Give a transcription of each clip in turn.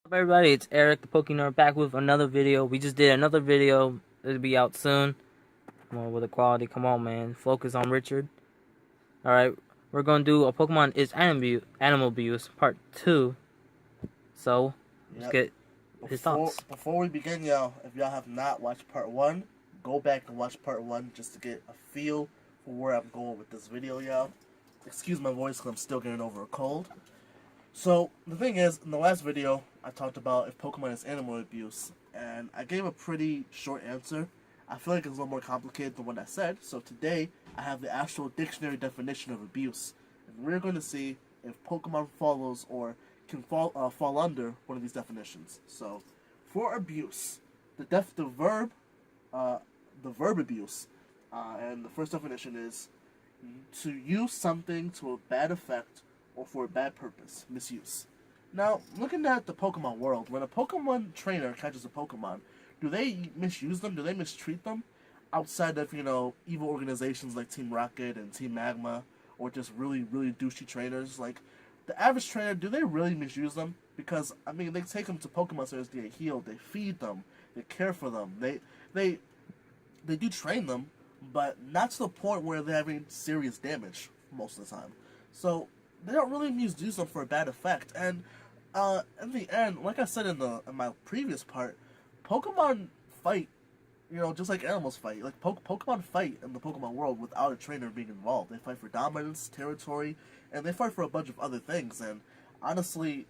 Up everybody, it's Eric the Pokenerd back with another video. We just did another video. It'll be out soon. Well, with the quality, come on man. Focus on Richard. Alright, we're gonna do a Pokemon is Animal Abuse Part 2. So, let's Yep. get his thoughts. Before we begin, y'all, if y'all have not watched part one, go back and watch part one just to get a feel for where I'm going with this video, y'all. Excuse my voice because I'm still getting over a cold. So, the thing is, in the last video, I talked about if Pokemon is animal abuse, and I gave a pretty short answer. I feel like it's a little more complicated than what I said, so today, I have the actual dictionary definition of abuse. And we're going to see if Pokemon follows or can fall under one of these definitions. So, for abuse, the verb abuse, and the first definition is to use something to a bad effect or for a bad purpose, misuse. Now, looking at the Pokemon world, when a Pokemon trainer catches a Pokemon, do they misuse them? Do they mistreat them? Outside of, evil organizations like Team Rocket and Team Magma, or just really, really douchey trainers, like, the average trainer, do they really misuse them? Because, they take them to Pokemon centers, they heal, they feed them, they care for them, they do train them, but not to the point where they're having serious damage most of the time. So, they don't really misuse them for a bad effect. And in the end, like I said in my previous part, Pokemon fight, just like animals fight. Like Pokemon fight in the Pokemon world without a trainer being involved. They fight for dominance, territory, and they fight for a bunch of other things. And honestly,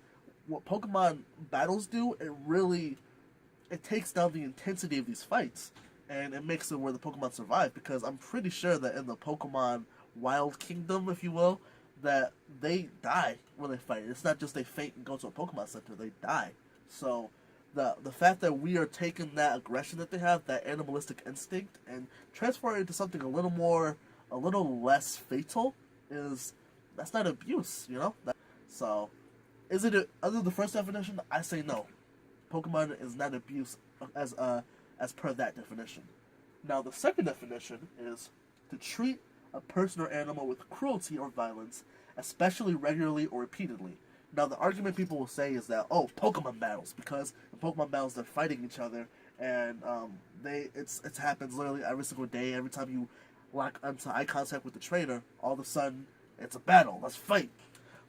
what Pokemon battles do, it takes down the intensity of these fights, and it makes it where the Pokemon survive. Because I'm pretty sure that in the Pokemon Wild Kingdom, if you will, that they die when they fight. It's not just they faint and go to a Pokemon Center, they die. So the fact that we are taking that aggression that they have, that animalistic instinct, and transferring it into something a little less fatal, that's not abuse, So, is it other than the first definition? I say no. Pokemon is not abuse as per that definition. Now, the second definition is to treat a person or animal with cruelty or violence, especially regularly or repeatedly. Now, the argument people will say is that, Pokemon battles, because in Pokemon battles they're fighting each other, and it happens literally every single day. Every time you lock onto eye contact with the trainer, all of a sudden it's a battle. Let's fight.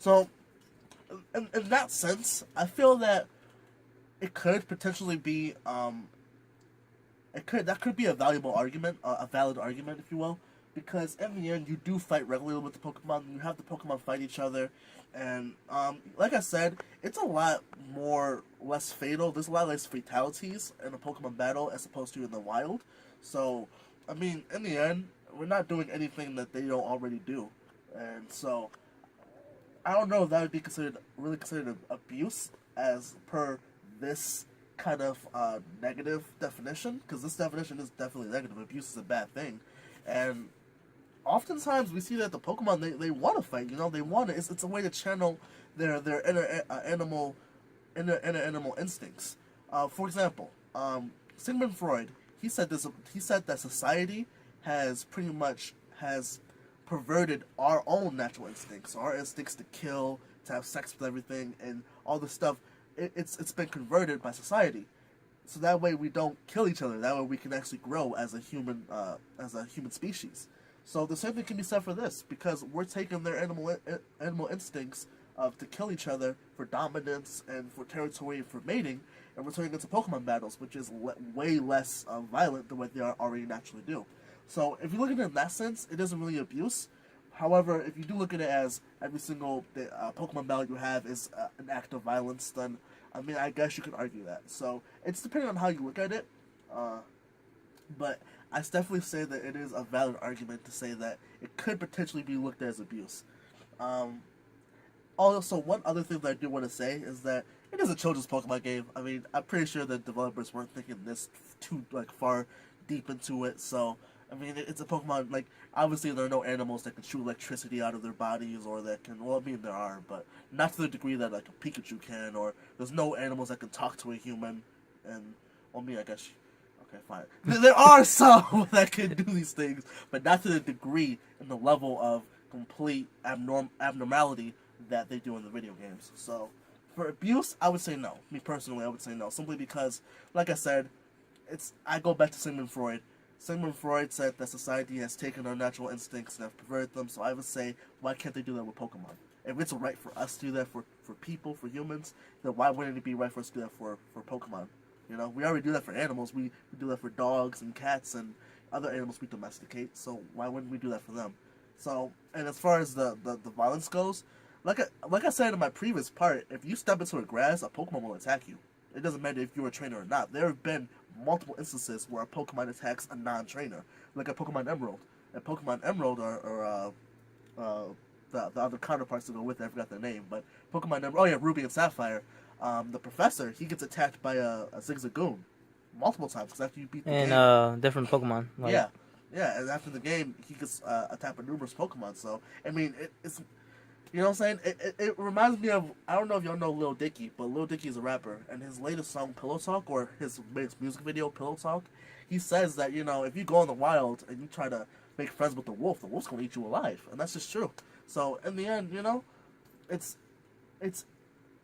So, in that sense, I feel that it could potentially be that could be a valuable argument, a valid argument, if you will. Because in the end, you do fight regularly with the Pokemon. You have the Pokemon fight each other, and like I said, it's a lot less fatal. There's a lot less fatalities in a Pokemon battle as opposed to in the wild. So, in the end, we're not doing anything that they don't already do, and so I don't know if that would be really considered abuse as per this kind of negative definition. Because this definition is definitely negative. Abuse is a bad thing, and oftentimes we see that the Pokemon they want to fight. They want to. It's a way to channel their inner animal instincts. For example, Sigmund Freud, he said that society has perverted our own natural instincts, our instincts to kill, to have sex with everything, and all this stuff. It's been converted by society, so that way we don't kill each other. That way we can actually grow as a human species. So the same thing can be said for this, because we're taking their animal instincts to kill each other for dominance and for territory and for mating, and we're turning into Pokemon battles, which is way less violent than what they already naturally do. So if you look at it in that sense, it isn't really abuse. However, if you do look at it as every single Pokemon battle you have is an act of violence, then I guess you could argue that. So it's depending on how you look at it. But I definitely say that it is a valid argument to say that it could potentially be looked at as abuse. Also, one other thing that I do want to say is that it is a children's Pokemon game. I'm pretty sure the developers weren't thinking this too far deep into it. So, it's a Pokemon. Obviously there are no animals that can shoot electricity out of their bodies, or that can. Well, there are, but not to the degree that a Pikachu can. Or there's no animals that can talk to a human. And I guess. Okay, fine. There are some that can do these things, but not to the degree and the level of complete abnormality that they do in the video games. So, For abuse, I would say no. Me personally, I would say no. Simply because, like I said, I go back to Sigmund Freud. Sigmund Freud said that society has taken our natural instincts and have perverted them, so I would say, why can't they do that with Pokemon? If it's right for us to do that for people, for humans, then why wouldn't it be right for us to do that for Pokemon? You know, we already do that for animals. We do that for dogs and cats and other animals we domesticate, so why wouldn't we do that for them? So, and as far as the violence goes, like I said in my previous part, if you step into a grass, a Pokemon will attack you. It doesn't matter if you're a trainer or not. There have been multiple instances where a Pokemon attacks a non-trainer, like a Pokemon Emerald. And Pokemon Emerald are the other counterparts that go with it. I forgot their name, but Pokemon Emerald. Oh yeah, Ruby and Sapphire. The professor, he gets attacked by a Zigzagoon multiple times because after you beat the game, and different Pokemon. Like, yeah, and after the game, he gets attacked by numerous Pokemon. So I mean, it's. You know what I'm saying? It reminds me of, I don't know if y'all know Lil Dicky, but Lil Dicky is a rapper, and his latest song, Pillow Talk, or his music video, Pillow Talk, he says that, you know, if you go in the wild and you try to make friends with the wolf's gonna eat you alive, and that's just true. So, in the end, you know, there's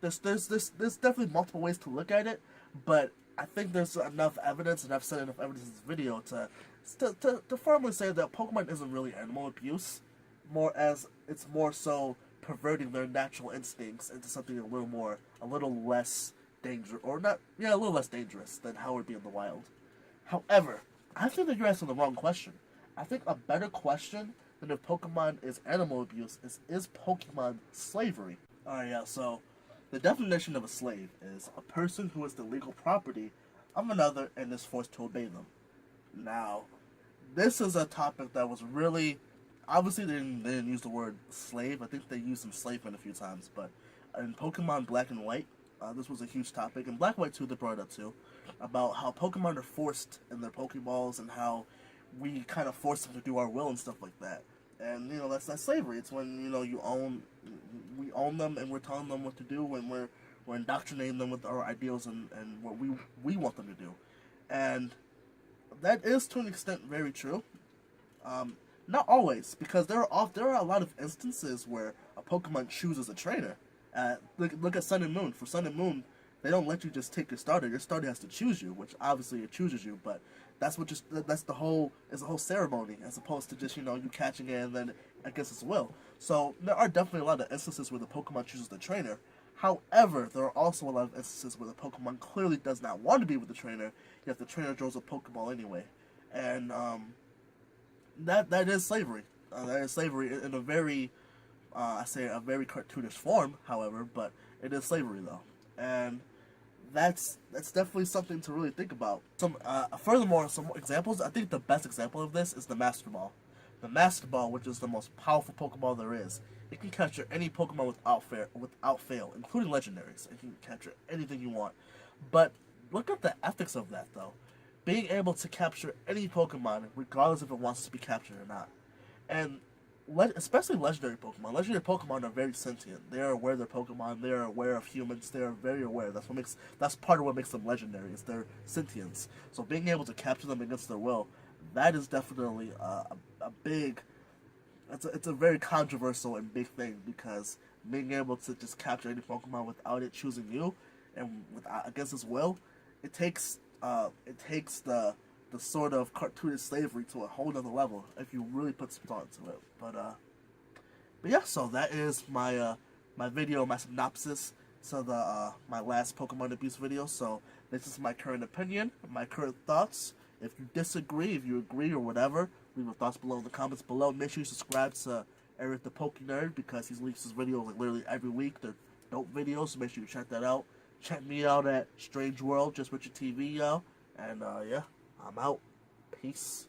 definitely multiple ways to look at it, but I think there's enough evidence, and I've said enough evidence in this video to firmly say that Pokemon isn't really animal abuse, it's more so perverting their natural instincts into something a little less dangerous, a little less dangerous than how it would be in the wild. However, I think that you're asking the wrong question. I think a better question than if Pokemon is animal abuse is Pokemon slavery. Alright, yeah, so the definition of a slave is a person who is the legal property of another and is forced to obey them. Now, this is a topic that was really... Obviously, they didn't use the word slave. I think they used enslavement a few times, but in Pokemon Black and White, this was a huge topic. In Black and White 2, they brought it up too, about how Pokemon are forced in their Pokeballs and how we kind of force them to do our will and stuff like that. And, you know, that's slavery. It's when, you know, we own them and we're telling them what to do and we're indoctrinating them with our ideals and what we want them to do. And that is, to an extent, very true. Not always, because there are a lot of instances where a Pokemon chooses a trainer. Look at Sun and Moon. For Sun and Moon, they don't let you just take your starter. Your starter has to choose you, which obviously it chooses you, but it's a whole ceremony, as opposed to just, you know, you catching it and then against its will. So there are definitely a lot of instances where the Pokemon chooses the trainer. However, there are also a lot of instances where the Pokemon clearly does not want to be with the trainer, yet the trainer draws a Pokeball anyway. And that is slavery. That is slavery in a very, I say a very cartoonish form, however, but it is slavery though. And that's definitely something to really think about. Furthermore, some examples. I think the best example of this is the Master Ball. The Master Ball, which is the most powerful Pokeball there is, it can capture any Pokemon without fail, including legendaries. It can capture anything you want. But look at the ethics of that, though. Being able to capture any Pokemon, regardless if it wants to be captured or not. And especially legendary Pokemon. Legendary Pokemon are very sentient. They are aware of their Pokemon. They are aware of humans. They are very aware. That's part of what makes them legendary, is their sentience. So being able to capture them against their will, that is definitely a big... It's a very controversial and big thing, because being able to just capture any Pokemon without it choosing you and against its will, it takes the sort of cartoonish slavery to a whole other level if you really put some thought into it. But yeah, so that is my my video, my synopsis to my last Pokemon abuse video. So this is my current opinion, my current thoughts. If you disagree, if you agree, or whatever, leave your thoughts below in the comments below. Make sure you subscribe to Eric the Poke Nerd, because he releases videos like literally every week. They're dope videos, so make sure you check that out. Check me out at Strange World, Just Richard TV, y'all. And yeah, I'm out. Peace.